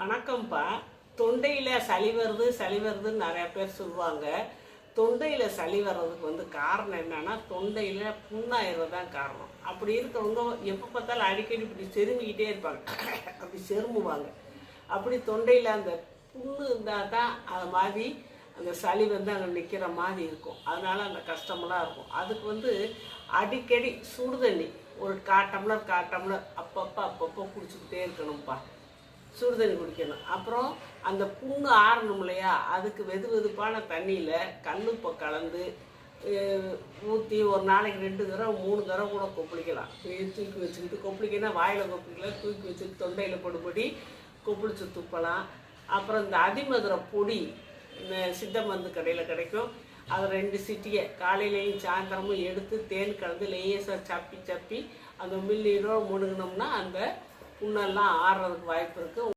வணக்கம்ப்பா. தொண்டையில் சளி வருதுன்னு நிறையா பேர் சொல்லுவாங்க. தொண்டையில் சளி வர்றதுக்கு காரணம் என்னன்னா, தொண்டையில் புண்ணாயிறது தான் காரணம். அப்படி இருக்கிறவங்க எப்போ பார்த்தாலும் அடிக்கடி இப்படி செருமிக்கிட்டே இருப்பாங்க. அப்படி செருமுவாங்க. அப்படி தொண்டையில் அந்த புண்ணு இருந்தால் தான் அது மாதிரி அந்த சளி அங்கே நிற்கிற மாதிரி இருக்கும். அதனால அந்த கஷ்டமெல்லாம் இருக்கும். அதுக்கு அடிக்கடி சுடு தண்ணி ஒரு 1/4 டம்ளர் அப்பப்போ குடிச்சுக்கிட்டே இருக்கணும்ப்பா. சுடு தண்ணி குடிக்கணும். அப்புறம் அந்த புண்ணு ஆறணும் இல்லையா, அதுக்கு வெதுப்பான தண்ணியில் கல்லுப்பை கலந்து ஊற்றி ஒரு நாளைக்கு 2 தடவை 3 தடவை கூட கொப்பளிக்கலாம். தூக்கி வச்சுக்கிட்டு கொப்பளிக்கினா வாயில் கொப்பளிக்கலாம், தூக்கி வச்சுட்டு தொண்டையில் படுபடி கொப்பளிச்சு துப்பலாம். அப்புறம் இந்த அதிமதுரை பொடி இந்த சித்த மருந்து கடையில் கிடைக்கும். அதை 2 சிட்டியை காலையிலையும் சாயந்தரமும் எடுத்து தேன் கலந்து லேசாக சப்பி அந்த மில்லியோ முழுங்கினோம்னா அந்த புண்ணெல்லாம் ஆறுறதுக்கு வாய்ப்பு இருக்குது.